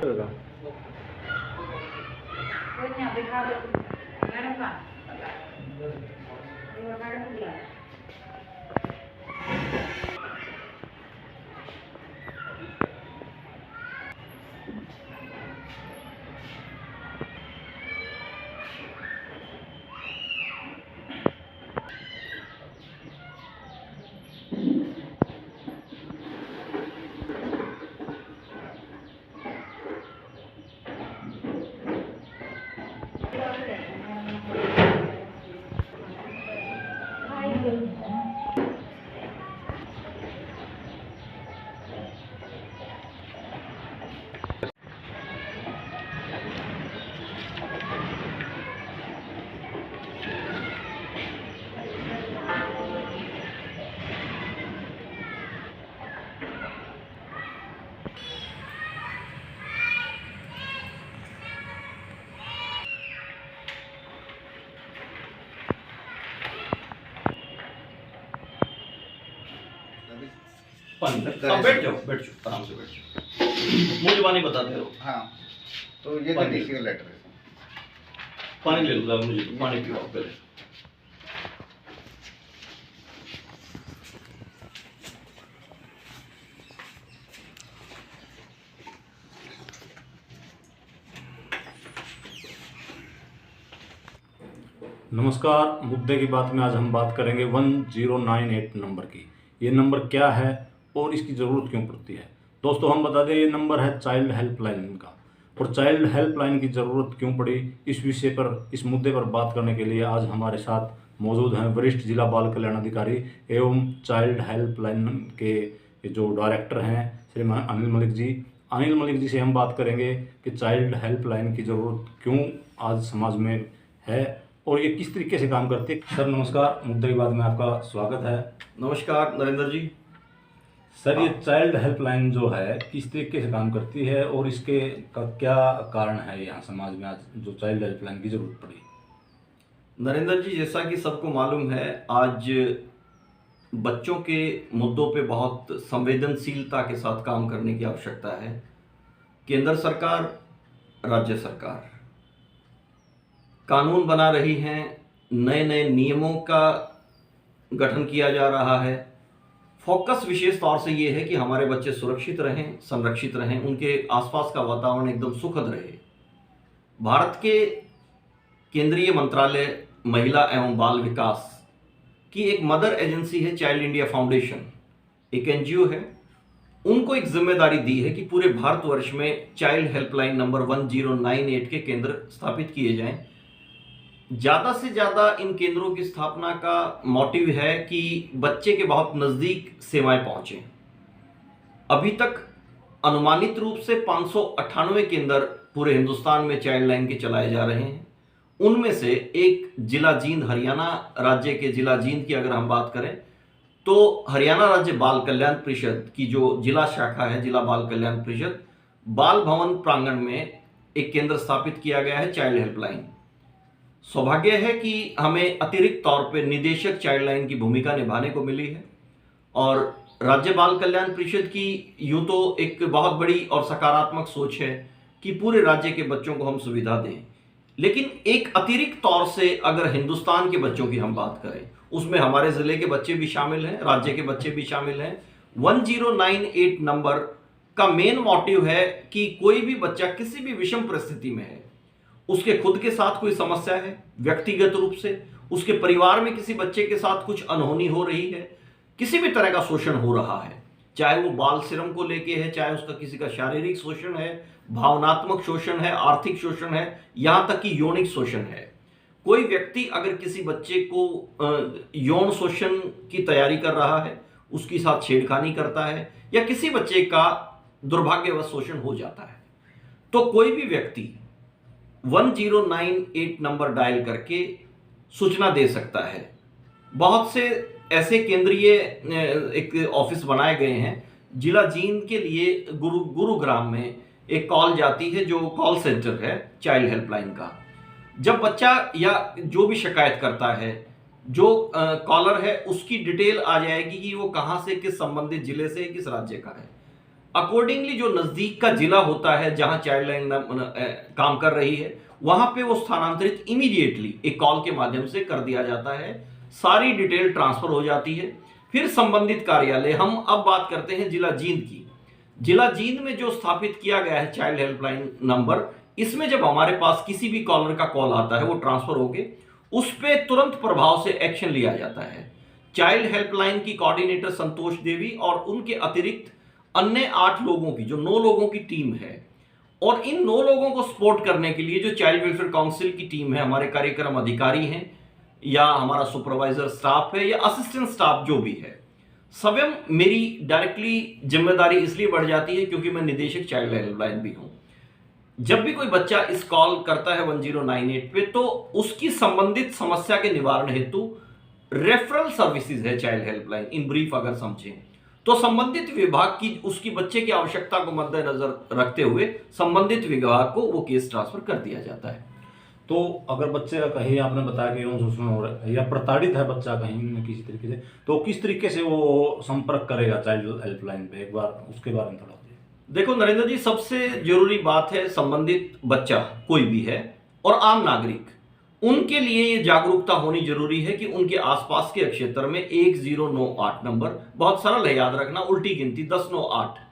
Doctor का। बैठ जाओ आराम से बैठ जाओ। मुझे पानी बताते रहो। हाँ, तो ये तो डीसी का लेटर है। पानी ले लो, मुझे पानी पिलाओ पहले। नमस्कार, मुद्दे की बात में आज हम बात करेंगे 1098 नंबर की। ये नंबर क्या है और इसकी ज़रूरत क्यों पड़ती है। दोस्तों हम बता दें, ये नंबर है चाइल्ड हेल्पलाइन का। और चाइल्ड हेल्पलाइन की ज़रूरत क्यों पड़ी, इस विषय पर, इस मुद्दे पर बात करने के लिए आज हमारे साथ मौजूद हैं वरिष्ठ जिला बाल कल्याण अधिकारी एवं चाइल्ड हेल्पलाइन के जो डायरेक्टर हैं श्रीमान अनिल मलिक जी। अनिल मलिक जी से हम बात करेंगे कि चाइल्ड हेल्पलाइन की ज़रूरत क्यों आज समाज में है और ये किस तरीके से काम करती है। सर नमस्कार, मुद्दे की बात में आपका स्वागत है। नमस्कार नरेंद्र जी। सर ये चाइल्ड हेल्पलाइन जो है किस तरीके से काम करती है और इसके का क्या कारण है यहाँ समाज में आज जो चाइल्ड हेल्पलाइन की जरूरत पड़ी। नरेंद्र जी, जैसा कि सबको मालूम है, आज बच्चों के मुद्दों पे बहुत संवेदनशीलता के साथ काम करने की आवश्यकता है। केंद्र सरकार, राज्य सरकार कानून बना रही हैं, नए नए नियमों का गठन किया जा रहा है। फोकस विशेष तौर से ये है कि हमारे बच्चे सुरक्षित रहें, संरक्षित रहें, उनके आसपास का वातावरण एकदम सुखद रहे। भारत के केंद्रीय मंत्रालय महिला एवं बाल विकास की एक मदर एजेंसी है चाइल्ड इंडिया फाउंडेशन, एक एनजीओ है। उनको एक जिम्मेदारी दी है कि पूरे भारतवर्ष में चाइल्ड हेल्पलाइन नंबर 1098 के केंद्र स्थापित किए जाएं। ज़्यादा से ज़्यादा इन केंद्रों की स्थापना का मोटिव है कि बच्चे के बहुत नज़दीक सेवाएं पहुँचें। अभी तक अनुमानित रूप से 598 केंद्र पूरे हिंदुस्तान में चाइल्ड लाइन के चलाए जा रहे हैं। उनमें से एक जिला जींद, हरियाणा राज्य के जिला जींद की अगर हम बात करें तो हरियाणा राज्य बाल कल्याण परिषद की जो जिला शाखा है, जिला बाल कल्याण परिषद, बाल भवन प्रांगण में एक केंद्र स्थापित किया गया है चाइल्ड हेल्पलाइन। सौभाग्य है कि हमें अतिरिक्त तौर पर निदेशक चाइल्ड लाइन की भूमिका निभाने को मिली है और राज्य बाल कल्याण परिषद की यूं तो एक बहुत बड़ी और सकारात्मक सोच है कि पूरे राज्य के बच्चों को हम सुविधा दें, लेकिन एक अतिरिक्त तौर से अगर हिंदुस्तान के बच्चों की हम बात करें, उसमें हमारे ज़िले के बच्चे भी शामिल हैं, राज्य के बच्चे भी शामिल हैं। 1098 नंबर का मेन मोटिव है कि कोई भी बच्चा किसी भी विषम परिस्थिति में है, उसके खुद के साथ कोई समस्या है, व्यक्तिगत रूप से उसके परिवार में किसी बच्चे के साथ कुछ अनहोनी हो रही है, किसी भी तरह का शोषण हो रहा है, चाहे वो बाल श्रम को लेके है, चाहे उसका किसी का शारीरिक शोषण है, भावनात्मक शोषण है, आर्थिक शोषण है, यहाँ तक कि यौनिक शोषण है। कोई व्यक्ति अगर किसी बच्चे को यौन शोषण की तैयारी कर रहा है, उसके साथ छेड़खानी करता है या किसी बच्चे का दुर्भाग्यवश शोषण हो जाता है, तो कोई भी व्यक्ति 1098 नंबर डायल करके सूचना दे सकता है। बहुत से ऐसे केंद्रीय एक ऑफिस बनाए गए हैं। जिला जींद के लिए गुरुग्राम में एक कॉल जाती है जो कॉल सेंटर है चाइल्ड हेल्पलाइन का। जब बच्चा या जो भी शिकायत करता है, जो कॉलर है उसकी डिटेल आ जाएगी कि वो कहाँ से, किस संबंधित जिले से, किस राज्य का है। अकॉर्डिंगली जो नज़दीक का जिला होता है जहां चाइल्ड लाइन काम कर रही है, वहां पे वो स्थानांतरित इमीडिएटली एक कॉल के माध्यम से कर दिया जाता है, सारी डिटेल ट्रांसफर हो जाती है। फिर संबंधित कार्यालय, हम अब बात करते हैं जिला जींद की। जिला जींद में जो स्थापित किया गया है चाइल्ड हेल्पलाइन नंबर, इसमें जब हमारे पास किसी भी कॉलर का कॉल आता है, वो ट्रांसफर होके उस पर तुरंत प्रभाव से एक्शन लिया जाता है। चाइल्ड हेल्पलाइन की कोऑर्डिनेटर संतोष देवी और उनके अतिरिक्त अन्य 8 लोगों की, जो 9 लोगों की टीम है, और इन 9 लोगों को सपोर्ट करने के लिए जो चाइल्ड वेलफेयर काउंसिल की टीम है, हमारे कार्यक्रम अधिकारी हैं या हमारा सुपरवाइजर स्टाफ है या असिस्टेंट स्टाफ जो भी है, स्वयं मेरी डायरेक्टली जिम्मेदारी इसलिए बढ़ जाती है क्योंकि मैं निदेशक चाइल्ड हेल्पलाइन भी हूं। जब भी कोई बच्चा इस कॉल करता है 1098 पे, तो उसकी संबंधित समस्या के निवारण हेतु रेफरल सर्विसेज है चाइल्ड हेल्पलाइन। इन ब्रीफ अगर समझें तो संबंधित विभाग की उसकी बच्चे की आवश्यकता को मद्देनजर रखते हुए संबंधित विभाग को वो केस ट्रांसफर कर दिया जाता है। तो अगर बच्चे का कहीं आपने बताया कि यौन शोषण हो रहा है या प्रताड़ित है बच्चा कहीं न किसी तरीके से, तो किस तरीके से वो संपर्क करेगा चाइल्ड हेल्पलाइन पे, एक बार उसके बारे में थोड़ा बताइए। देखो नरेंद्र जी, सबसे जरूरी बात है संबंधित बच्चा कोई भी है और आम नागरिक, उनके लिए ये जागरूकता होनी जरूरी है कि उनके आसपास के क्षेत्र में 1098 नंबर, बहुत सरल है याद रखना, उल्टी गिनती 1098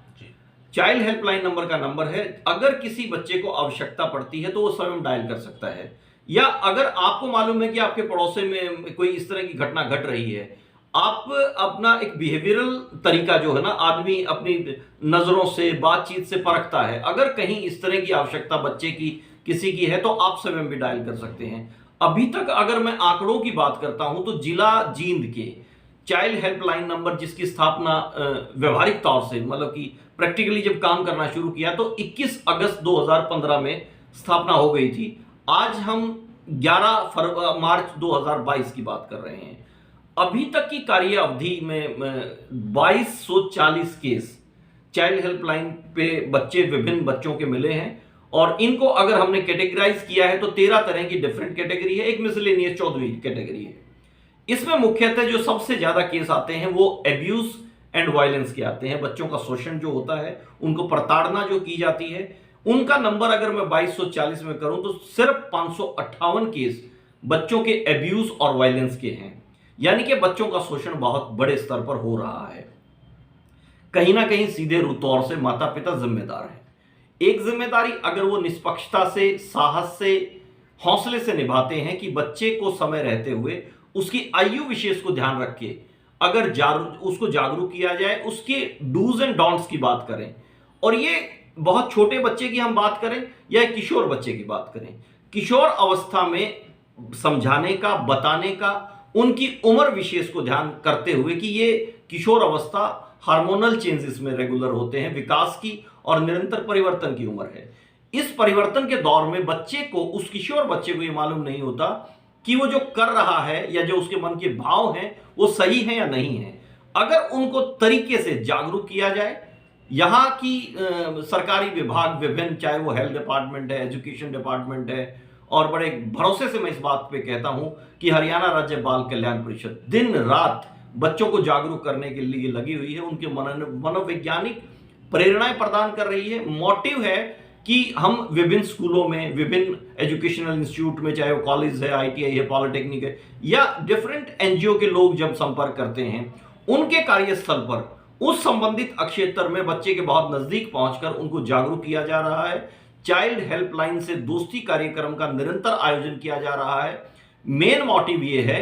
चाइल्ड हेल्पलाइन नंबर का नंबर है। अगर किसी बच्चे को आवश्यकता पड़ती है तो वो स्वयं डायल कर सकता है, या अगर आपको मालूम है कि आपके पड़ोसे में कोई इस तरह की घटना घट रही है, आप अपना एक बिहेवियरल तरीका जो है ना, आदमी अपनी नजरों से बातचीत से परखता है, अगर कहीं इस तरह की आवश्यकता बच्चे की किसी की है तो आप स्वयं भी डायल कर सकते हैं। अभी तक अगर मैं आंकड़ों की बात करता हूं तो जिला जींद के चाइल्ड हेल्पलाइन नंबर जिसकी स्थापना व्यवहारिक तौर से, मतलब कि प्रैक्टिकली जब काम करना शुरू किया तो 21 अगस्त 2015 में स्थापना हो गई थी। आज हम 11 मार्च 2022 की बात कर रहे हैं। अभी तक की कार्य अवधि में 2240 केस चाइल्ड हेल्पलाइन पे बच्चे, विभिन्न बच्चों के मिले हैं, और इनको अगर हमने कैटेगराइज किया है तो 13 तरह की डिफरेंट कैटेगरी है, एक मिसलेनियस 14वीं कैटेगरी है। इसमें मुख्यतः जो सबसे ज्यादा केस आते हैं वो एब्यूज एंड वायलेंस के आते हैं, बच्चों का शोषण जो होता है, उनको प्रताड़ना जो की जाती है, उनका नंबर अगर मैं 2240 में करूं तो सिर्फ 558 केस बच्चों के एब्यूज और वायलेंस के हैं, यानी कि बच्चों का शोषण बहुत बड़े स्तर पर हो रहा है। कहीं ना कहीं सीधे तौर से माता पिता जिम्मेदार हैं। एक जिम्मेदारी अगर वो निष्पक्षता से, साहस से, हौसले से निभाते हैं कि बच्चे को समय रहते हुए उसकी आयु विशेष को ध्यान रख के अगर उसको जागरूक किया जाए, उसके डूज एंड डोंट्स की बात करें, और ये बहुत छोटे बच्चे की हम बात करें या किशोर बच्चे की बात करें, किशोर अवस्था में समझाने का, बताने का, उनकी उम्र विशेष को ध्यान करते हुए कि ये किशोर अवस्था हार्मोनल चेंजेस में रेगुलर होते हैं, विकास की और निरंतर परिवर्तन की उम्र है। इस परिवर्तन के दौर में बच्चे को, उस किशोर बच्चे को ये मालूम नहीं होता कि वो जो कर रहा है या जो उसके मन के भाव हैं वो सही है या नहीं है। अगर उनको तरीके से जागरूक किया जाए, यहाँ की सरकारी विभाग विभिन्न, चाहे वो हेल्थ डिपार्टमेंट है, एजुकेशन डिपार्टमेंट है, और बड़े भरोसे से मैं इस बात पे कहता हूं कि हरियाणा राज्य बाल कल्याण परिषद दिन रात बच्चों को जागरूक करने के लिए लगी हुई है, उनके मनोवैज्ञानिक प्रेरणाएं प्रदान कर रही है। मोटिव है कि हम विभिन्न स्कूलों में, विभिन्न एजुकेशनल इंस्टीट्यूट में, चाहे वो कॉलेज है, ITI है, पॉलिटेक्निक है, या डिफरेंट NGO के लोग जब संपर्क करते हैं, उनके कार्यस्थल पर उस संबंधित क्षेत्र में बच्चे के बहुत नजदीक पहुंचकर उनको जागरूक किया जा रहा है। चाइल्ड हेल्पलाइन से दोस्ती कार्यक्रम का निरंतर आयोजन किया जा रहा है। मेन मोटिव ये है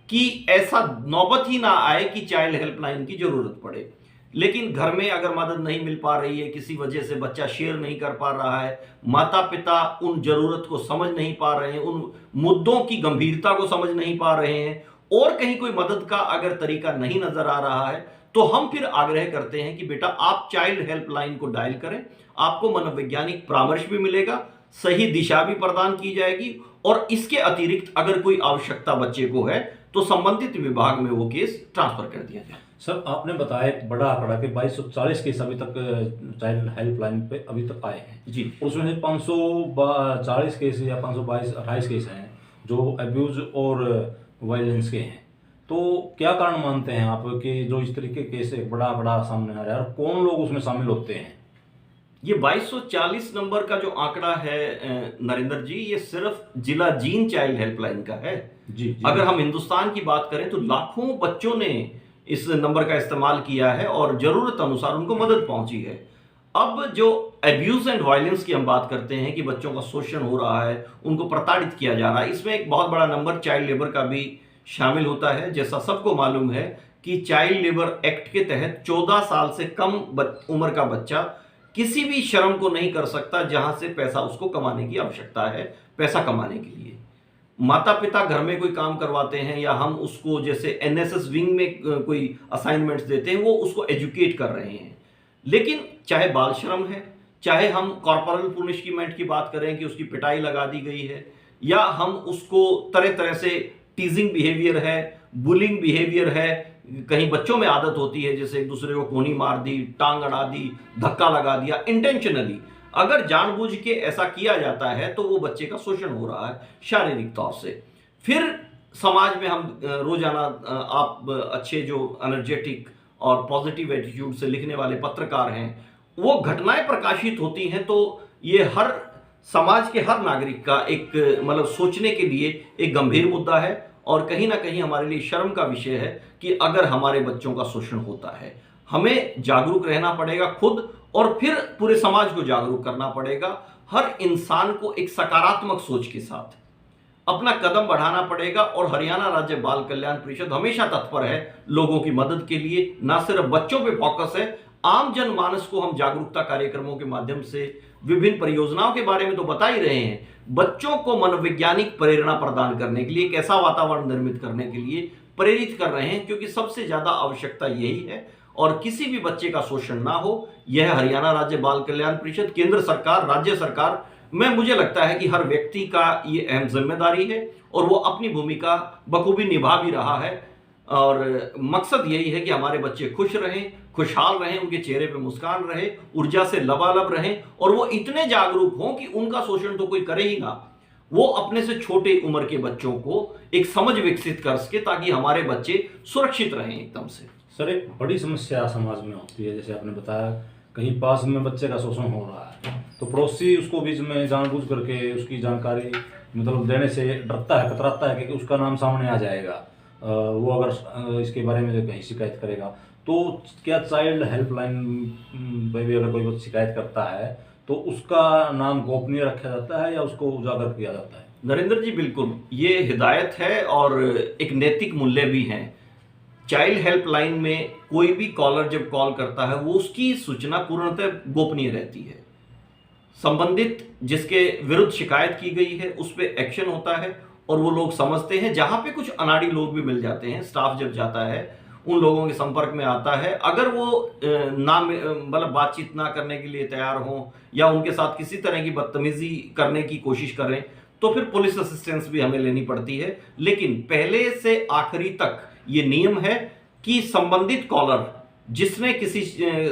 कि ऐसा नौबत ही ना आए कि चाइल्ड हेल्पलाइन की जरूरत पड़े, लेकिन घर में अगर मदद नहीं मिल पा रही है, किसी वजह से बच्चा शेयर नहीं कर पा रहा है, माता पिता उन जरूरत को समझ नहीं पा रहे हैं, उन मुद्दों की गंभीरता को समझ नहीं पा रहे हैं, और कहीं कोई मदद का अगर तरीका नहीं नजर आ रहा है, तो हम फिर आग्रह करते हैं कि बेटा आप चाइल्ड हेल्पलाइन को डायल करें, आपको मनोवैज्ञानिक परामर्श भी मिलेगा, सही दिशा भी प्रदान की जाएगी, और इसके अतिरिक्त अगर कोई आवश्यकता बच्चे को है तो संबंधित विभाग में वो केस ट्रांसफर कर दिया जाए। सर, आपने बताया एक बड़ा आंकड़ा कि 2240 केस अभी तक चाइल्ड हेल्पलाइन पे अभी तक आए हैं जी। उसमें से 540 केस या 528 केस हैं जो एब्यूज और वायलेंस के हैं। तो क्या कारण मानते हैं आप कि जो इस तरीके के केस एक बड़ा आंकड़ा सामने आ रहा है, और कौन लोग उसमें शामिल होते हैं? ये 2240 नंबर का जो आंकड़ा है नरेंद्र जी, ये सिर्फ जिला जींद चाइल्ड हेल्पलाइन का है। जी। अगर हम हिंदुस्तान की बात करें तो लाखों बच्चों ने इस नंबर का इस्तेमाल किया है और जरूरत अनुसार उनको मदद पहुंची है। अब जो एब्यूज एंड वायलेंस की हम बात करते हैं कि बच्चों का शोषण हो रहा है, उनको प्रताड़ित किया जा रहा है, इसमें एक बहुत बड़ा नंबर चाइल्ड लेबर का भी शामिल होता है। जैसा सबको मालूम है कि चाइल्ड लेबर एक्ट के तहत 14 साल से कम उम्र का बच्चा किसी भी श्रम को नहीं कर सकता जहां से पैसा उसको कमाने की आवश्यकता है। पैसा कमाने के लिए माता पिता घर में कोई काम करवाते हैं या हम उसको जैसे एनएसएस विंग में कोई असाइनमेंट्स देते हैं, वो उसको एजुकेट कर रहे हैं। लेकिन चाहे बाल श्रम है, चाहे हम कॉर्पोरल पुनिशमेंट की बात करें कि उसकी पिटाई लगा दी गई है, या हम उसको तरह तरह से टीजिंग बिहेवियर है, बुलिंग बिहेवियर है, कहीं बच्चों में आदत होती है जैसे एक दूसरे को कोनी मार दी, टांग अड़ा दी, धक्का लगा दिया इंटेंशनली। अगर जानबूझ के ऐसा किया जाता है तो वो बच्चे का शोषण हो रहा है शारीरिक तौर से। फिर समाज में हम रोजाना आप अच्छे जो एनर्जेटिक और पॉजिटिव एटीट्यूड से लिखने वाले पत्रकार हैं, वो घटनाएं प्रकाशित होती हैं तो ये हर समाज के हर नागरिक का एक मतलब सोचने के लिए एक गंभीर मुद्दा है और कहीं ना कहीं हमारे लिए शर्म का विषय है कि अगर हमारे बच्चों का शोषण होता है। हमें जागरूक रहना पड़ेगा खुद, और फिर पूरे समाज को जागरूक करना पड़ेगा। हर इंसान को एक सकारात्मक सोच के साथ अपना कदम बढ़ाना पड़ेगा। और हरियाणा राज्य बाल कल्याण परिषद हमेशा तत्पर है लोगों की मदद के लिए। ना सिर्फ बच्चों पे फोकस है, आम जनमानस को हम जागरूकता कार्यक्रमों के माध्यम से विभिन्न परियोजनाओं के बारे में तो बता ही रहे हैं, बच्चों को मनोवैज्ञानिक प्रेरणा प्रदान करने के लिए, एक ऐसा वातावरण निर्मित करने के लिए प्रेरित कर रहे हैं, क्योंकि सबसे ज्यादा आवश्यकता यही है। और किसी भी बच्चे का शोषण ना हो, यह हरियाणा राज्य बाल कल्याण परिषद, केंद्र सरकार, राज्य सरकार में मुझे लगता है कि हर व्यक्ति का ये अहम जिम्मेदारी है और वो अपनी भूमिका बखूबी निभा भी रहा है। और मकसद यही है कि हमारे बच्चे खुश रहें, खुशहाल रहें, उनके चेहरे पे मुस्कान रहे, ऊर्जा से लबालब रहें और वो इतने जागरूक हों कि उनका शोषण तो कोई करे ही ना। वो अपने से छोटे उम्र के बच्चों को एक समझ विकसित कर सके ताकि हमारे बच्चे सुरक्षित रहें एकदम से। सर, एक बड़ी समस्या समाज में होती है, जैसे आपने बताया कहीं पास में बच्चे का शोषण हो रहा है तो पड़ोसी उसको बीच में जानबूझ करके उसकी जानकारी मतलब देने से डरता है, कतराता है कि उसका नाम सामने आ जाएगा, वो अगर इसके बारे में कहीं शिकायत करेगा। तो क्या चाइल्ड हेल्पलाइन पे भी अगर कोई शिकायत करता है तो उसका नाम गोपनीय रखा जाता है या उसको उजागर किया जाता है? नरेंद्र जी, बिल्कुल ये हिदायत है और एक नैतिक मूल्य भी हैं। चाइल्ड हेल्पलाइन में कोई भी कॉलर जब कॉल करता है वो उसकी सूचना पूर्णतः गोपनीय रहती है। संबंधित जिसके विरुद्ध शिकायत की गई है उस पर एक्शन होता है और वो लोग समझते हैं। जहां पे कुछ अनाड़ी लोग भी मिल जाते हैं, स्टाफ जब जाता है उन लोगों के संपर्क में आता है, अगर वो ना मतलब बातचीत ना करने के लिए तैयार हों या उनके साथ किसी तरह की बदतमीजी करने की कोशिश करें तो फिर पुलिस असिस्टेंस भी हमें लेनी पड़ती है। लेकिन पहले से आखिरी तक ये नियम है कि संबंधित कॉलर जिसने किसी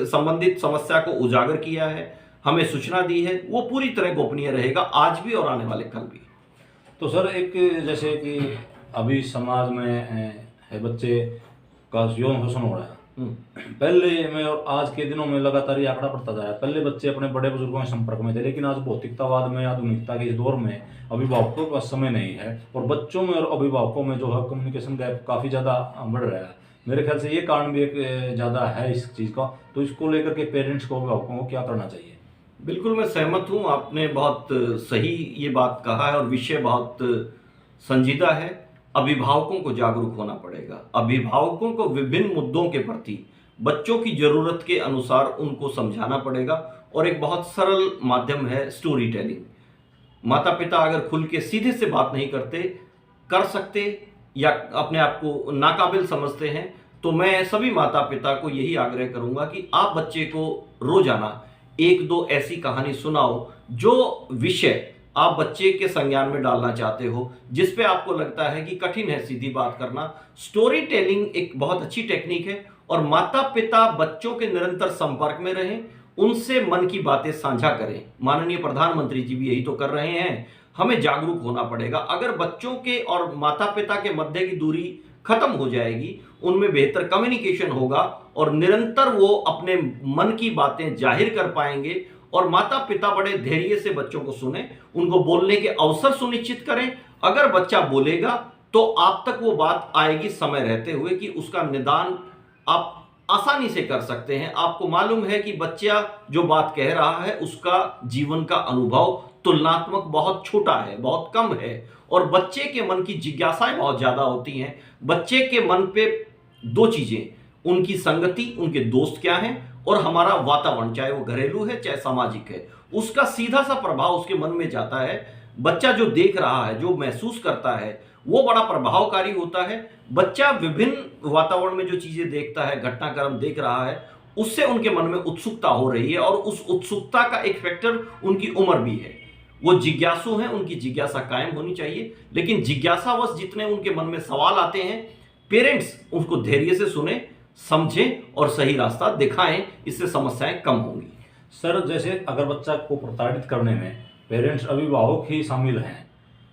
संबंधित समस्या को उजागर किया है, हमें सूचना दी है, वो पूरी तरह गोपनीय रहेगा, आज भी और आने वाले कल भी। तो सर, एक जैसे कि अभी समाज में है बच्चे का यौन शोषण हो रहा है, पहले में और आज के दिनों में लगातार ये आंकड़ा बढ़ता जा रहा है। पहले बच्चे अपने बड़े बुजुर्गों के संपर्क में थे, लेकिन आज भौतिकतावाद में, आधुनिकता के इस दौर में अभिभावकों के पास समय नहीं है और बच्चों में और अभिभावकों में जो है कम्युनिकेशन गैप काफ़ी ज़्यादा बढ़ रहा है। मेरे ख्याल से ये कारण भी एक ज़्यादा है इस चीज़ का। तो इसको लेकर के पेरेंट्स को, अभिभावकों को क्या करना चाहिए? बिल्कुल मैं सहमत हूँ, आपने बहुत सही ये बात कहा है और विषय बहुत संजीदा है। अभिभावकों को जागरूक होना पड़ेगा। अभिभावकों को विभिन्न मुद्दों के प्रति बच्चों की जरूरत के अनुसार उनको समझाना पड़ेगा और एक बहुत सरल माध्यम है स्टोरी टेलिंग। माता पिता अगर खुल के सीधे से बात नहीं कर सकते या अपने आप को नाकाबिल समझते हैं तो मैं सभी माता पिता को यही आग्रह करूंगा कि आप बच्चे को रोजाना एक दो ऐसी कहानी सुनाओ जो विषय आप बच्चे के संज्ञान में डालना चाहते हो, जिस पे आपको लगता है कि कठिन है सीधी बात करना। स्टोरी टेलिंग एक बहुत अच्छी टेक्निक है और माता पिता बच्चों के निरंतर संपर्क में रहें, उनसे मन की बातें साझा करें। माननीय प्रधानमंत्री जी भी यही तो कर रहे हैं। हमें जागरूक होना पड़ेगा। अगर बच्चों के और माता पिता के मध्य की दूरी खत्म हो जाएगी, उनमें बेहतर कम्युनिकेशन होगा और निरंतर वो अपने मन की बातें जाहिर कर पाएंगे और माता पिता बड़े धैर्य से बच्चों को सुने, उनको बोलने के अवसर सुनिश्चित करें। अगर बच्चा बोलेगा तो आप तक वो बात आएगी समय रहते हुए कि उसका निदान आप आसानी से कर सकते हैं। आपको मालूम है कि बच्चा जो बात कह रहा है उसका जीवन का अनुभव तुलनात्मक बहुत छोटा है, बहुत कम है, और बच्चे के मन की जिज्ञासाएं बहुत ज्यादा होती हैं। बच्चे के मन पे दो चीजें, उनकी संगति, उनके दोस्त क्या हैं, और हमारा वातावरण, चाहे वो घरेलू है चाहे सामाजिक है, उसका सीधा सा प्रभाव उसके मन में जाता है। बच्चा जो देख रहा है, जो महसूस करता है, वो बड़ा प्रभावकारी होता है। बच्चा विभिन्न वातावरण में जो चीजें देखता है, घटनाक्रम देख रहा है, उससे उनके मन में उत्सुकता हो रही है, और उस उत्सुकता का एक फैक्टर उनकी उम्र भी है। वो जिज्ञासु हैं, उनकी जिज्ञासा कायम होनी चाहिए, लेकिन जिज्ञासावश जितने उनके मन में सवाल आते हैं, पेरेंट्स उसको धैर्य से सुने, समझें और सही रास्ता दिखाएं। इससे समस्याएं कम होंगी। सर, जैसे अगर बच्चा को प्रताड़ित करने में पेरेंट्स, अभिभावक ही शामिल हैं,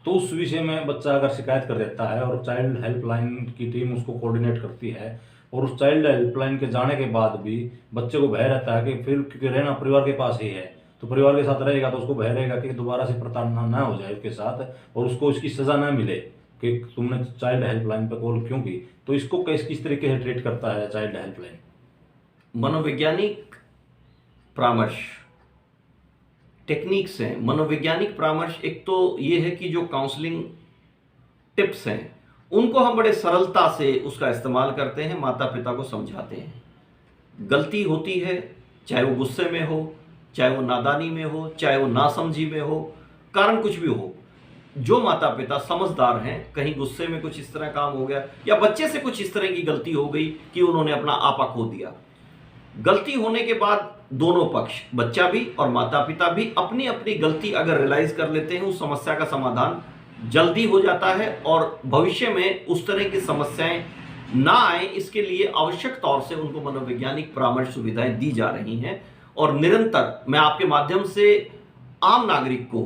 तो उस विषय में बच्चा अगर शिकायत कर देता है और चाइल्ड हेल्पलाइन की टीम उसको कोऑर्डिनेट करती है, और उस चाइल्ड हेल्पलाइन के जाने के बाद भी बच्चे को भय रहता है कि फिर, क्योंकि रहना परिवार के पास ही है, तो परिवार के साथ रहेगा तो उसको भय रहेगा कि दोबारा से प्रताड़ना ना हो जाए उसके साथ, और उसको उसकी सज़ा ना मिले कि तुमने चाइल्ड हेल्पलाइन पर कॉल क्यों की। तो इसको किस तरीके से ट्रीट करता है चाइल्ड हेल्पलाइन? मनोवैज्ञानिक परामर्श टेक्निक्स हैं। मनोवैज्ञानिक परामर्श एक तो ये है कि जो काउंसलिंग टिप्स हैं उनको हम बड़े सरलता से उसका इस्तेमाल करते हैं, माता पिता को समझाते हैं। गलती होती है, चाहे वो गुस्से में हो, चाहे वो नादानी में हो, चाहे वो नासमझी में हो, कारण कुछ भी हो, जो माता पिता समझदार हैं, कहीं गुस्से में कुछ इस तरह काम हो गया या बच्चे से कुछ इस तरह की गलती हो गई कि उन्होंने अपना आपा खो दिया, गलती होने के बाद दोनों पक्ष, बच्चा भी और माता पिता भी, अपनी अपनी गलती अगर रियलाइज कर लेते हैं, उस समस्या का समाधान जल्दी हो जाता है और भविष्य में उस तरह की समस्याएं ना आए, इसके लिए आवश्यक तौर से उनको मनोवैज्ञानिक परामर्श सुविधाएं दी जा रही हैं। और निरंतर मैं आपके माध्यम से आम नागरिक को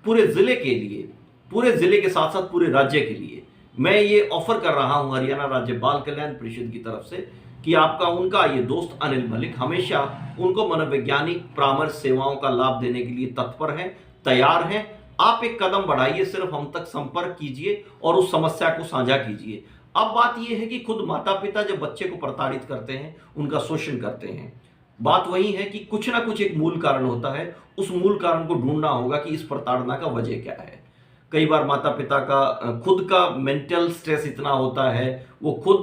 पूरे जिले के लिए, पूरे जिले के साथ साथ पूरे राज्य के लिए मैं ये ऑफर कर रहा हूं हरियाणा राज्य बाल कल्याण परिषद की तरफ से कि आपका उनका ये दोस्त अनिल मलिक हमेशा उनको मनोवैज्ञानिक परामर्श सेवाओं का लाभ देने के लिए तत्पर हैं, तैयार हैं। आप एक कदम बढ़ाइए, सिर्फ हम तक संपर्क कीजिए और उस समस्या को साझा कीजिए। अब बात यह है कि खुद माता पिता जब बच्चे को प्रताड़ित करते हैं, उनका शोषण करते हैं, बात वही है कि कुछ ना कुछ एक मूल कारण होता है। उस मूल कारण को ढूंढना होगा कि इस प्रताड़ना का वजह क्या है। कई बार माता पिता का खुद का मेंटल स्ट्रेस इतना होता है, वो खुद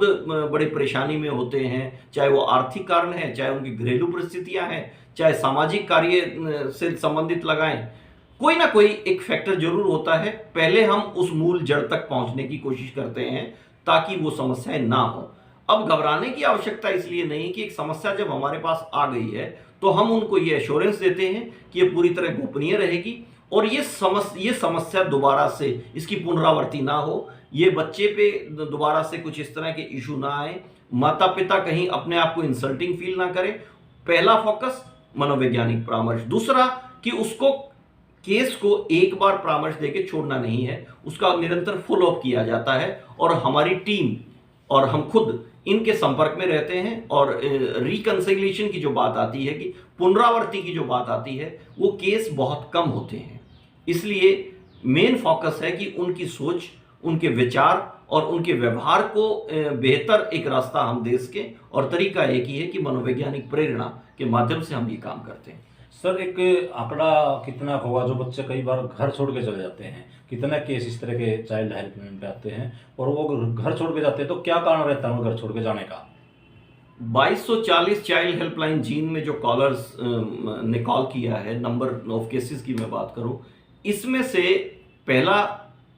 बड़ी परेशानी में होते हैं, चाहे वो आर्थिक कारण है, चाहे उनकी घरेलू परिस्थितियां हैं, चाहे सामाजिक कार्य से संबंधित लगाएं, कोई ना कोई एक फैक्टर जरूर होता है। पहले हम उस मूल जड़ तक पहुंचने की कोशिश करते हैं ताकि वो समस्याएं ना हो। अब घबराने की आवश्यकता इसलिए नहीं कि एक समस्या जब हमारे पास आ गई है तो हम उनको ये एश्योरेंस देते हैं कि ये पूरी तरह गोपनीय रहेगी और ये समस्या दोबारा से इसकी पुनरावृत्ति ना हो, ये बच्चे पे दोबारा से कुछ इस तरह के इशू ना आए, माता पिता कहीं अपने आप को इंसल्टिंग फील ना करें। पहला फोकस मनोवैज्ञानिक परामर्श। दूसरा कि उसको केस को एक बार परामर्श देके छोड़ना नहीं है, उसका निरंतर फॉलो अप किया जाता है और हमारी टीम और हम खुद इनके संपर्क में रहते हैं। और रिकंसिलिएशन की जो बात आती है, कि पुनरावृत्ति की जो बात आती है, वो केस बहुत कम होते हैं। इसलिए मेन फोकस है कि उनकी सोच, उनके विचार और उनके व्यवहार को बेहतर एक रास्ता हम दे सकें, और तरीका एक ही है कि मनोवैज्ञानिक प्रेरणा के माध्यम से हम ये काम करते हैं। सर, एक आंकड़ा कितना होगा जो बच्चे कई बार घर छोड़ के चले जाते हैं? कितने केस इस तरह के चाइल्ड हेल्पलाइन पे आते हैं और वो घर छोड़ के जाते हैं, तो क्या कारण रहता है घर छोड़ के जाने का? 2240 चाइल्ड हेल्पलाइन जीन में जो कॉलर्स ने कॉल किया है, नंबर ऑफ केसेस की मैं बात करूं, इसमें से पहला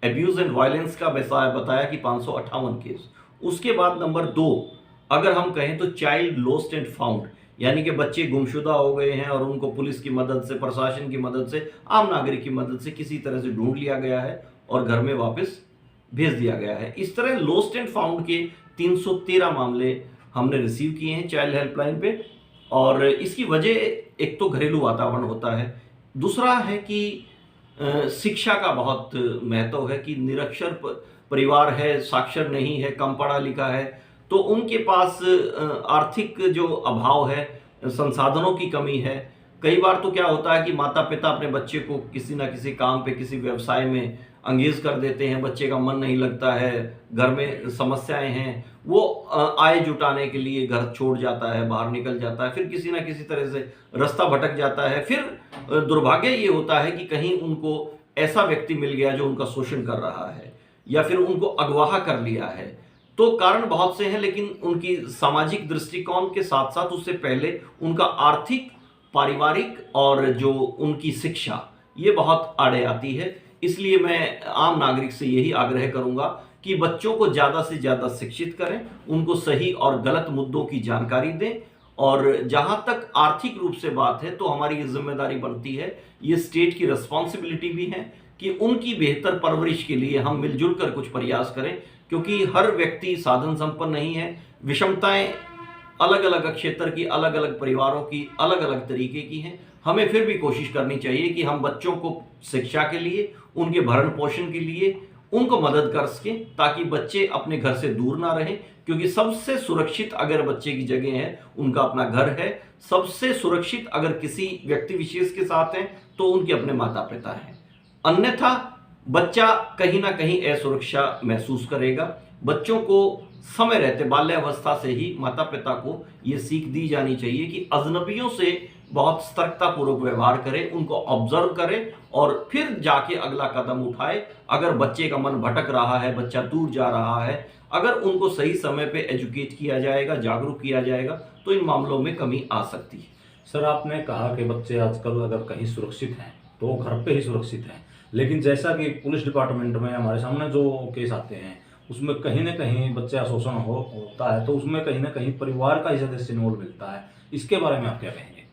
एब्यूज एंड वायलेंस का बताया कि 558 केस। उसके बाद नंबर 2 अगर हम कहें तो चाइल्ड लॉस्ट एंड फाउंड, यानी कि बच्चे गुमशुदा हो गए हैं और उनको पुलिस की मदद से, प्रशासन की मदद से, आम नागरिक की मदद से किसी तरह से ढूंढ लिया गया है और घर में वापस भेज दिया गया है। इस तरह लॉस्ट एंड फाउंड के 313 मामले हमने रिसीव किए हैं चाइल्ड हेल्पलाइन पे। और इसकी वजह एक तो घरेलू वातावरण होता है, दूसरा है कि शिक्षा का बहुत महत्व है कि निरक्षर परिवार है, साक्षर नहीं है, कम पढ़ा लिखा है, तो उनके पास आर्थिक जो अभाव है, संसाधनों की कमी है, कई बार तो क्या होता है कि माता पिता अपने बच्चे को किसी ना किसी काम पे, किसी व्यवसाय में अंगेज कर देते हैं, बच्चे का मन नहीं लगता है, घर में समस्याएं हैं, वो आय जुटाने के लिए घर छोड़ जाता है, बाहर निकल जाता है, फिर किसी ना किसी तरह से रास्ता भटक जाता है। फिर दुर्भाग्य ये होता है कि कहीं उनको ऐसा व्यक्ति मिल गया जो उनका शोषण कर रहा है या फिर उनको अगवा कर लिया है। तो कारण बहुत से हैं, लेकिन उनकी सामाजिक दृष्टिकोण के साथ साथ उससे पहले उनका आर्थिक, पारिवारिक और जो उनकी शिक्षा, ये बहुत आड़े आती है। इसलिए मैं आम नागरिक से यही आग्रह करूंगा कि बच्चों को ज़्यादा से ज़्यादा शिक्षित करें, उनको सही और गलत मुद्दों की जानकारी दें। और जहां तक आर्थिक रूप से बात है तो हमारी ये जिम्मेदारी बनती है, ये स्टेट की रिस्पॉन्सिबिलिटी भी है कि उनकी बेहतर परवरिश के लिए हम मिलजुल कर कुछ प्रयास करें, क्योंकि हर व्यक्ति साधन संपन्न नहीं है। विषमताएं अलग अलग क्षेत्र की, अलग अलग परिवारों की अलग अलग तरीके की हैं। हमें फिर भी कोशिश करनी चाहिए कि हम बच्चों को शिक्षा के लिए, उनके भरण पोषण के लिए उनको मदद कर सकें, ताकि बच्चे अपने घर से दूर ना रहें। क्योंकि सबसे सुरक्षित अगर बच्चे की जगह है, उनका अपना घर है। सबसे सुरक्षित अगर किसी व्यक्ति विशेष के साथ हैं तो उनके अपने माता पिता हैं। अन्यथा बच्चा कहीं ना कहीं असुरक्षा महसूस करेगा। बच्चों को समय रहते बाल्यावस्था से ही माता पिता को ये सीख दी जानी चाहिए कि अजनबियों से बहुत सतर्कतापूर्वक व्यवहार करें, उनको ऑब्जर्व करें और फिर जाके अगला कदम उठाए। अगर बच्चे का मन भटक रहा है, बच्चा दूर जा रहा है, अगर उनको सही समय पे एजुकेट किया जाएगा, जागरूक किया जाएगा, तो इन मामलों में कमी आ सकती है। सर, आपने कहा कि बच्चे आजकल अगर कहीं सुरक्षित हैं तो घर पे ही सुरक्षित हैं, लेकिन जैसा कि पुलिस डिपार्टमेंट में हमारे सामने जो केस आते हैं उसमें कहीं ना कहीं बच्चे का शोषण होता है, तो उसमें कहीं ना कहीं परिवार का ही सदस्य इन्वॉल्व मिलता है। इसके बारे में आप क्या कहेंगे?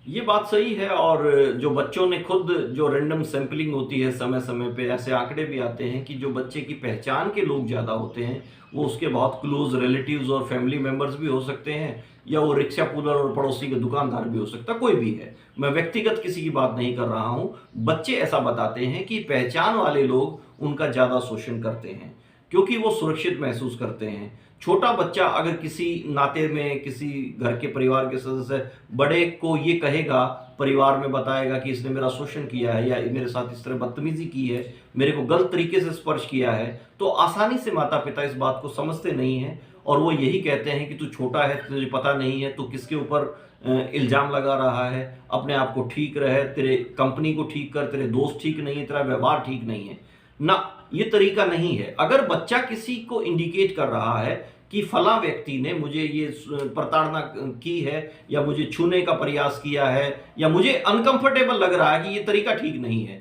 ये बात सही है। और जो बच्चों ने खुद जो रैंडम सैंपलिंग होती है समय समय पे, ऐसे आंकड़े भी आते हैं कि जो बच्चे की पहचान के लोग ज़्यादा होते हैं वो उसके बहुत क्लोज रिलेटिव्स और फैमिली मेंबर्स भी हो सकते हैं, या वो रिक्शा पुलर और पड़ोसी के दुकानदार भी हो सकता है, कोई भी है। मैं व्यक्तिगत किसी की बात नहीं कर रहा हूँ। बच्चे ऐसा बताते हैं कि पहचान वाले लोग उनका ज़्यादा शोषण करते हैं, क्योंकि वो सुरक्षित महसूस करते हैं। छोटा बच्चा अगर किसी नाते में, किसी घर के परिवार के सदस्य बड़े को ये कहेगा, परिवार में बताएगा कि इसने मेरा शोषण किया है या मेरे साथ इस तरह बदतमीजी की है, मेरे को गलत तरीके से स्पर्श किया है, तो आसानी से माता पिता इस बात को समझते नहीं हैं और वो यही कहते हैं कि तू छोटा है, तुझे पता नहीं है, तू किसके ऊपर इल्ज़ाम लगा रहा है, अपने आप को ठीक रहे, तेरे कंपनी को ठीक कर, तेरे दोस्त ठीक नहीं है, तेरा व्यवहार ठीक नहीं है ना। ये तरीका नहीं है। अगर बच्चा किसी को इंडिकेट कर रहा है कि फला व्यक्ति ने मुझे ये प्रताड़ना की है या मुझे छूने का प्रयास किया है या मुझे अनकंफर्टेबल लग रहा है कि ये तरीका ठीक नहीं है,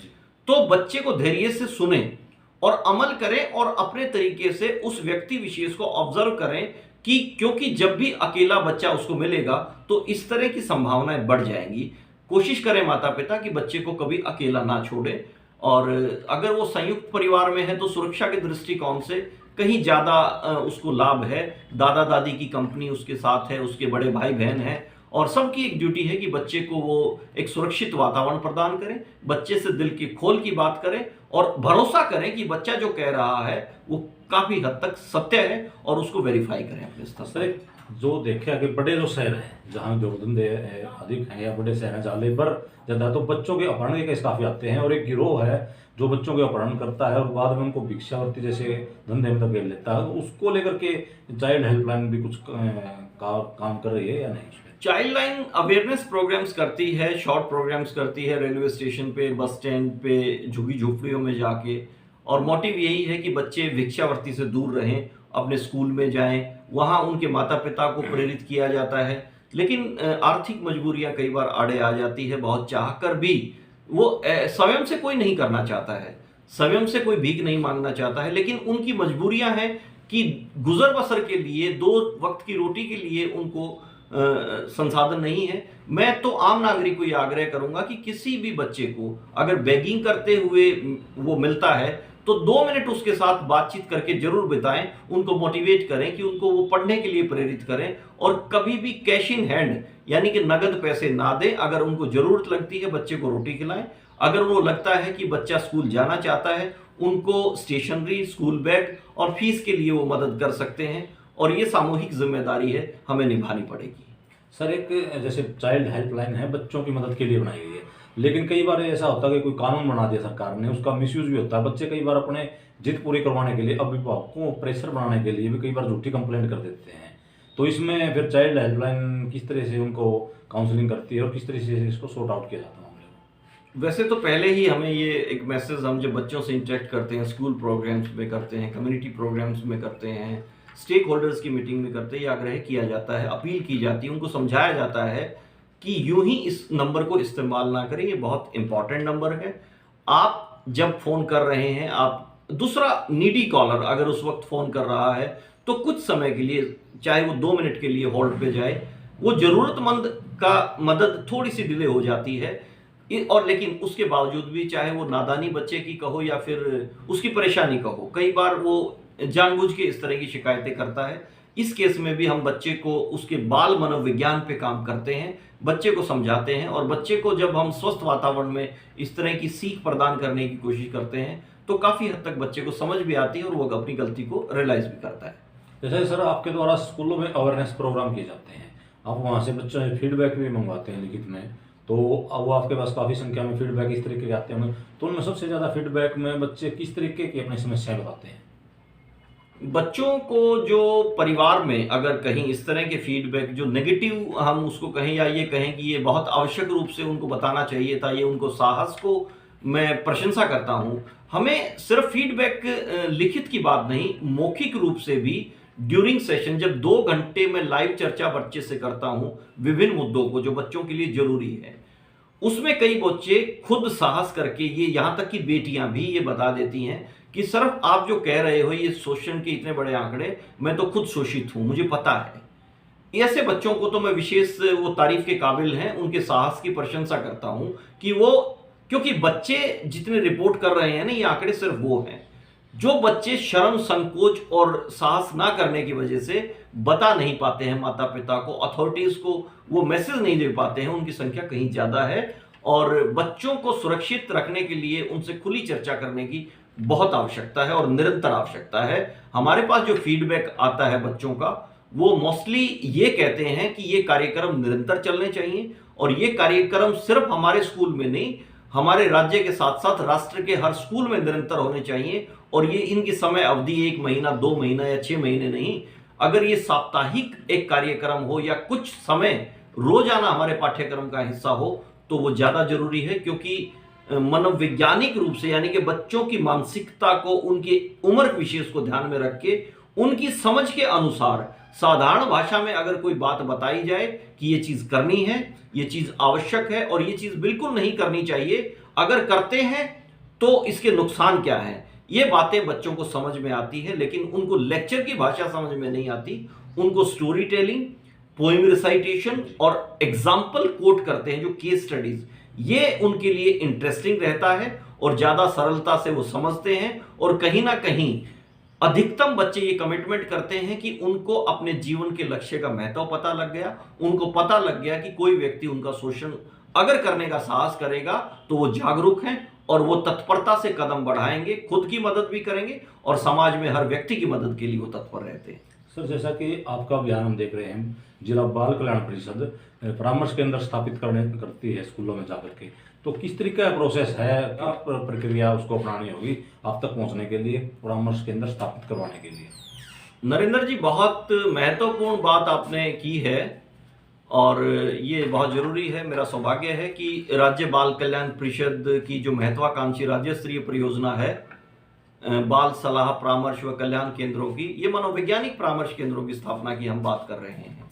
तो बच्चे को धैर्य से सुने और अमल करें और अपने तरीके से उस व्यक्ति विशेष को ऑब्जर्व करें कि क्योंकि जब भी अकेला बच्चा उसको मिलेगा तो इस तरह की संभावनाएं बढ़ जाएंगी। कोशिश करें माता पिता कि बच्चे को कभी अकेला ना छोड़े, और अगर वो संयुक्त परिवार में है तो सुरक्षा के दृष्टिकोण से कहीं ज़्यादा उसको लाभ है। दादा दादी की कंपनी उसके साथ है, उसके बड़े भाई बहन हैं, और सबकी एक ड्यूटी है कि बच्चे को वो एक सुरक्षित वातावरण प्रदान करें, बच्चे से दिल की खोल की बात करें और भरोसा करें कि बच्चा जो कह रहा है वो काफ़ी हद तक सत्य है और उसको वेरीफाई करें अपने स्तर सर, जो देखा कि बड़े जो शहर हैं जहाँ जो धंधे अधिक हैं या बड़े शहर हैं जहाँ लेबर ज़्यादा, तो बच्चों के अपहरण के केस काफ़ी आते हैं और एक गिरोह है जो बच्चों के अपहरण करता है और बाद में उनको भिक्षावृत्ति जैसे धंधे में धकेल लेता है। तो उसको लेकर के चाइल्ड हेल्पलाइन भी कुछ काम कर रही है या नहीं? चाइल्ड लाइन अवेयरनेस प्रोग्राम्स करती है, शॉर्ट प्रोग्राम्स करती है, रेलवे स्टेशन पे, बस स्टैंड पे, झुग्गी झोपड़ियों में जाके, और मोटिव यही है कि बच्चे भिक्षावृत्ति से दूर रहें, अपने स्कूल में जाएं, वहाँ उनके माता पिता को प्रेरित किया जाता है। लेकिन आर्थिक मजबूरियाँ कई बार आड़े आ जाती है, बहुत चाह कर भी वो स्वयं से कोई नहीं करना चाहता है, स्वयं से कोई भीख नहीं मांगना चाहता है, लेकिन उनकी मजबूरियाँ हैं कि गुजर बसर के लिए, 2 वक्त की रोटी के लिए उनको संसाधन नहीं है। मैं तो आम नागरिक को ये आग्रह करूंगा कि किसी भी बच्चे को अगर बेगिंग करते हुए वो मिलता है तो 2 मिनट उसके साथ बातचीत करके जरूर बिताएं, उनको मोटिवेट करें कि उनको वो पढ़ने के लिए प्रेरित करें, और कभी भी कैश इन हैंड यानी कि नगद पैसे ना दें। अगर उनको जरूरत लगती है बच्चे को रोटी खिलाएं, अगर वो लगता है कि बच्चा स्कूल जाना चाहता है उनको स्टेशनरी, स्कूल बैग और फीस के लिए वो मदद कर सकते हैं, और ये सामूहिक जिम्मेदारी है, हमें निभानी पड़ेगी। सर एक जैसे चाइल्ड हेल्पलाइन है, बच्चों की मदद के लिए बनाई गई है, लेकिन कई बार ऐसा होता है कि कोई कानून बना दिया सरकार ने, उसका मिसयूज भी होता है। बच्चे कई बार अपने जिद पूरी करवाने के लिए अभिभावकों को प्रेशर बनाने के लिए भी कई बार झूठी कंप्लेंट कर देते हैं। तो इसमें फिर चाइल्ड हेल्पलाइन किस तरह से उनको काउंसलिंग करती है और किस तरह से इसको सॉर्ट आउट किया जाता है मामले को? वैसे तो पहले ही हमें ये एक मैसेज हम जब बच्चों से इंटरेक्ट करते हैं, स्कूल प्रोग्राम्स में करते हैं, कम्युनिटी प्रोग्राम्स में करते हैं, स्टेक होल्डर्स की मीटिंग में करते हैं, ये आग्रह किया जाता है, अपील की जाती है, उनको समझाया जाता है कि यूं ही इस नंबर को इस्तेमाल ना करें, ये बहुत इंपॉर्टेंट नंबर है। आप जब फ़ोन कर रहे हैं, आप दूसरा नीडी कॉलर अगर उस वक्त फ़ोन कर रहा है तो कुछ समय के लिए, चाहे वो 2 मिनट के लिए होल्ड पे जाए, वो ज़रूरतमंद का मदद थोड़ी सी डिले हो जाती है। और लेकिन उसके बावजूद भी, चाहे वो नादानी बच्चे की कहो या फिर उसकी परेशानी कहो, कई बार वो जानबूझ के इस तरह की शिकायतें करता है। इस केस में भी हम बच्चे को उसके बाल मनोविज्ञान पे काम करते हैं, बच्चे को समझाते हैं, और बच्चे को जब हम स्वस्थ वातावरण में इस तरह की सीख प्रदान करने की कोशिश करते हैं तो काफ़ी हद तक बच्चे को समझ भी आती है और वो अपनी गलती को रियलाइज़ भी करता है। जैसे सर आपके द्वारा स्कूलों में अवेयरनेस प्रोग्राम किए जाते हैं, आप वहाँ से बच्चों से फीडबैक भी मंगवाते हैं लिखित में, तो अब वो आपके पास काफ़ी संख्या में फीडबैक इस तरीके के आते होंगे, तो उनमें सबसे ज़्यादा फीडबैक में बच्चे किस तरीके की अपनी समस्याएं बताते हैं? बच्चों को जो परिवार में अगर कहीं इस तरह के फीडबैक जो नेगेटिव हम उसको कहें या ये कहें कि ये बहुत आवश्यक रूप से उनको बताना चाहिए था, ये उनको साहस को मैं प्रशंसा करता हूँ। हमें सिर्फ फीडबैक लिखित की बात नहीं, मौखिक रूप से भी ड्यूरिंग सेशन जब 2 घंटे में लाइव चर्चा बच्चे से करता हूँ विभिन्न मुद्दों को जो बच्चों के लिए जरूरी है, उसमें कई बच्चे खुद साहस करके, ये यहाँ तक कि बेटियां भी ये बता देती हैं कि सर आप जो कह रहे हो ये शोषण के इतने बड़े आंकड़े, मैं तो खुद शोषित हूँ, मुझे पता है। ऐसे बच्चों को तो मैं विशेष वो तारीफ के काबिल हैं, उनके साहस की प्रशंसा करता हूँ कि वो, क्योंकि बच्चे जितने रिपोर्ट कर रहे हैं ना, ये आंकड़े सिर्फ वो हैं जो बच्चे शर्म, संकोच और साहस ना करने की वजह से बता नहीं पाते हैं माता पिता को, अथॉरिटीज को वो मैसेज नहीं दे पाते हैं, उनकी संख्या कहीं ज़्यादा है। और बच्चों को सुरक्षित रखने के लिए उनसे खुली चर्चा करने की बहुत आवश्यकता है और निरंतर आवश्यकता है। हमारे पास जो फीडबैक आता है बच्चों का, वो मोस्टली ये कहते हैं कि ये कार्यक्रम निरंतर चलने चाहिए, और ये कार्यक्रम सिर्फ हमारे स्कूल में नहीं, हमारे राज्य के साथ साथ राष्ट्र के हर स्कूल में निरंतर होने चाहिए। और ये इनकी समय अवधि 1 महीना, 2 महीना या 6 महीने नहीं, अगर ये साप्ताहिक एक कार्यक्रम हो या कुछ समय रोजाना हमारे पाठ्यक्रम का हिस्सा हो तो वो ज़्यादा जरूरी है। क्योंकि मनोवैज्ञानिक रूप से, यानी कि बच्चों की मानसिकता को, उनकी उम्र विशेष को ध्यान में रख के, उनकी समझ के अनुसार साधारण भाषा में अगर कोई बात बताई जाए कि ये चीज़ करनी है, ये चीज़ आवश्यक है और ये चीज़ बिल्कुल नहीं करनी चाहिए, अगर करते हैं तो इसके नुकसान क्या है, ये बातें बच्चों को समझ में आती है। लेकिन उनको लेक्चर की भाषा समझ में नहीं आती, उनको स्टोरी टेलिंग, पोइम रिसाइटेशन और एग्जाम्पल कोट करते हैं जो केस स्टडीज, ये उनके लिए इंटरेस्टिंग रहता है और ज़्यादा सरलता से वो समझते हैं। और कहीं ना कहीं अधिकतम बच्चे ये कमिटमेंट करते हैं कि उनको अपने जीवन के लक्ष्य का महत्व पता लग गया, उनको पता लग गया कि कोई व्यक्ति उनका शोषण अगर करने का साहस करेगा तो वो जागरूक हैं और वो तत्परता से कदम बढ़ाएंगे, खुद की मदद भी करेंगे और समाज में हर व्यक्ति की मदद के लिए वो तत्पर रहते हैं। सर जैसा कि आपका अभियान हम देख रहे हैं, जिला बाल कल्याण परिषद परामर्श केंद्र स्थापित करती है स्कूलों में जाकर के, तो किस तरीके का प्रोसेस है, क्या प्रक्रिया उसको अपनानी होगी आप तक पहुंचने के लिए, परामर्श केंद्र स्थापित करवाने के लिए? नरेंद्र जी, बहुत महत्वपूर्ण बात आपने की है और ये बहुत ज़रूरी है। मेरा सौभाग्य है कि राज्य बाल कल्याण परिषद की जो महत्वाकांक्षी राज्य स्तरीय परियोजना है बाल सलाह परामर्श व कल्याण केंद्रों की, ये मनोवैज्ञानिक परामर्श केंद्रों की स्थापना की हम बात कर रहे हैं।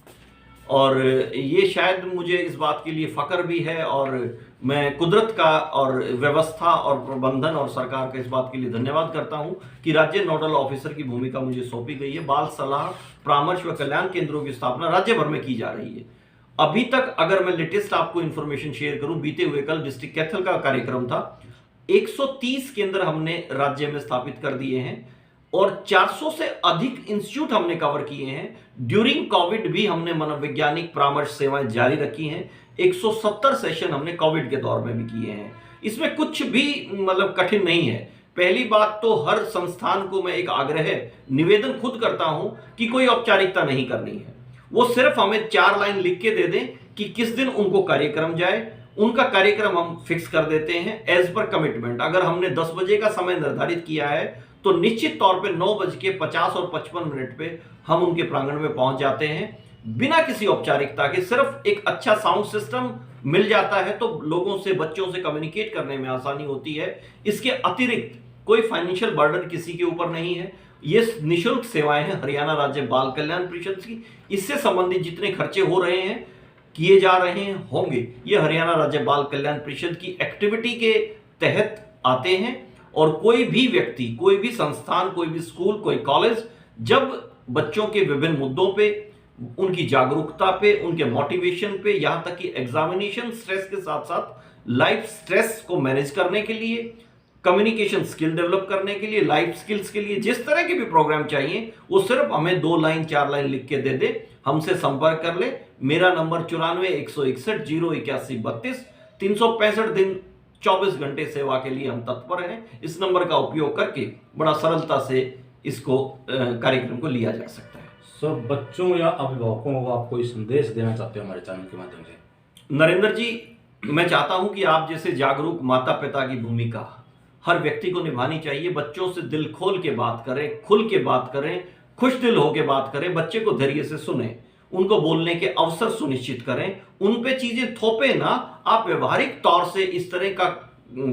और ये शायद मुझे इस बात के लिए फ़ख्र भी है और मैं कुदरत का और व्यवस्था और प्रबंधन और सरकार का इस बात के लिए धन्यवाद करता हूं कि राज्य नोडल ऑफिसर की भूमिका मुझे सौंपी गई है। बाल सलाह परामर्श व कल्याण केंद्रों की स्थापना राज्य भर में की जा रही है। अभी तक अगर मैं लेटेस्ट आपको इन्फॉर्मेशन शेयर करूं, बीते हुए कल डिस्ट्रिक्ट कैथल का कार्यक्रम था, 130 केंद्र हमने राज्य में स्थापित कर दिए हैं और 400 से अधिक इंस्टीट्यूट हमने कवर किए हैं। ड्यूरिंग कोविड भी हमने मनोवैज्ञानिक परामर्श सेवाएं जारी रखी हैं। 170 सेशन हमने कोविड के दौर में भी किए हैं। इसमें कुछ भी मतलब कठिन नहीं है। पहली बात तो हर संस्थान को मैं एक आग्रह निवेदन खुद करता हूं कि कोई औपचारिकता नहीं करनी है। वो सिर्फ हमें 4 लाइन लिख के दे दें कि किस दिन उनको कार्यक्रम जाए। उनका कार्यक्रम हम फिक्स कर देते हैं एज पर कमिटमेंट। अगर हमने 10 बजे का समय निर्धारित किया है तो निश्चित तौर पे 9:50 और 55 मिनट पे हम उनके प्रांगण में पहुंच जाते हैं, बिना किसी औपचारिकता के। सिर्फ एक अच्छा साउंड सिस्टम मिल जाता है तो लोगों से, बच्चों से कम्युनिकेट करने में आसानी होती है। इसके अतिरिक्त कोई फाइनेंशियल बर्डन किसी के ऊपर नहीं है। ये निःशुल्क सेवाएं हैं हरियाणा राज्य बाल कल्याण परिषद की। इससे संबंधित जितने खर्चे हो रहे हैं, किए जा रहे हैं, होंगे, ये हरियाणा राज्य बाल कल्याण परिषद की एक्टिविटी के तहत आते हैं। और कोई भी व्यक्ति, कोई भी संस्थान, कोई भी स्कूल, कोई कॉलेज जब बच्चों के विभिन्न मुद्दों पे, उनकी जागरूकता पे, उनके मोटिवेशन पे, यहां तक कि एग्जामिनेशन स्ट्रेस के साथ साथ लाइफ स्ट्रेस को मैनेज करने के लिए, कम्युनिकेशन स्किल डेवलप करने के लिए, लाइफ स्किल्स के लिए जिस तरह के भी प्रोग्राम चाहिए, वो सिर्फ हमें 2 लाइन 4 लाइन लिख के दे दे, हमसे संपर्क कर ले। मेरा नंबर 94 161 081 32। 365 दिन 24 घंटे सेवा के लिए हम तत्पर हैं। इस नंबर का उपयोग करके बड़ा सरलता से इसको कार्यक्रम को लिया जा सकता है। सर, बच्चों या अभिभावकों को आप कोई संदेश देना चाहते हो हमारे चैनल के माध्यम से? नरेंद्र जी, मैं चाहता हूं कि आप जैसे जागरूक माता पिता की भूमिका हर व्यक्ति को निभानी चाहिए। बच्चों से दिल खोल के बात करें, खुल के बात करें, खुश दिल होके बात करें, बच्चे को धैर्य से सुने, उनको बोलने के अवसर सुनिश्चित करें, उन पे चीजें थोपे ना। आप व्यवहारिक तौर से इस तरह का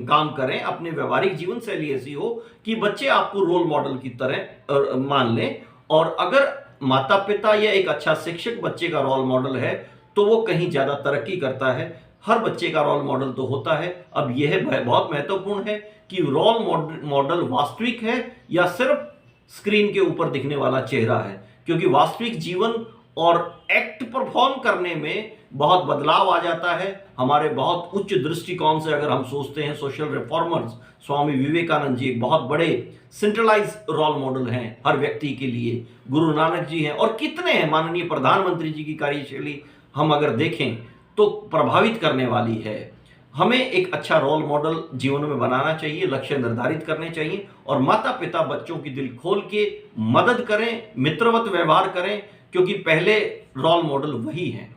काम करें, अपने व्यवहारिक जीवन शैली ऐसी हो कि बच्चे आपको रोल मॉडल की तरह मान लें। और अगर माता पिता या एक अच्छा शिक्षक बच्चे का रोल मॉडल है तो वो कहीं ज्यादा तरक्की करता है। हर बच्चे का रोल मॉडल तो होता है। अब यह बहुत महत्वपूर्ण है कि रोल मॉडल वास्तविक है या सिर्फ स्क्रीन के ऊपर दिखने वाला चेहरा है, क्योंकि वास्तविक जीवन और एक्ट परफॉर्म करने में बहुत बदलाव आ जाता है। हमारे बहुत उच्च दृष्टिकोण से अगर हम सोचते हैं, सोशल रिफॉर्मर्स स्वामी विवेकानंद जी एक बहुत बड़े सेंट्रलाइज रोल मॉडल हैं हर व्यक्ति के लिए। गुरु नानक जी हैं और कितने हैं, माननीय प्रधानमंत्री जी की कार्यशैली हम अगर देखें तो प्रभावित करने वाली है। हमें एक अच्छा रोल मॉडल जीवन में बनाना चाहिए, लक्ष्य निर्धारित करने चाहिए और माता पिता बच्चों की दिल खोल के मदद करें, मित्रवत व्यवहार करें, क्योंकि पहले रोल मॉडल वही हैं।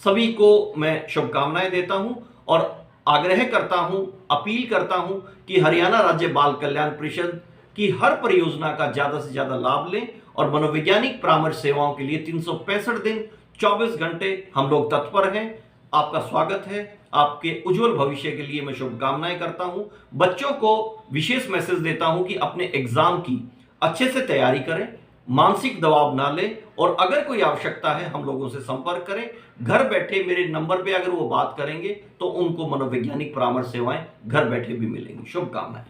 सभी को मैं शुभकामनाएं देता हूं और आग्रह करता हूं, अपील करता हूं कि हरियाणा राज्य बाल कल्याण परिषद की हर परियोजना का ज्यादा से ज्यादा लाभ लें और मनोवैज्ञानिक परामर्श सेवाओं के लिए 365 दिन 24 घंटे हम लोग तत्पर हैं। आपका स्वागत है। आपके उज्जवल भविष्य के लिए मैं शुभकामनाएं करता हूं। बच्चों को विशेष मैसेज देता हूं कि अपने एग्जाम की अच्छे से तैयारी करें, मानसिक दबाव ना लें और अगर कोई आवश्यकता है हम लोगों से संपर्क करें। घर बैठे मेरे नंबर पे अगर वो बात करेंगे तो उनको मनोवैज्ञानिक परामर्श सेवाएं घर बैठे भी मिलेंगी। शुभकामनाएं।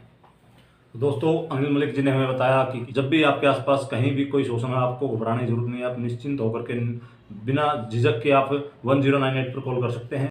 दोस्तों, अनिल मलिक जी ने हमें बताया कि जब भी आपके आसपास कहीं भी कोई शोषण है, आपको घबराने की जरूरत नहीं है। आप निश्चिंत होकर के बिना झिझक के आप 1098 पर कॉल कर सकते हैं।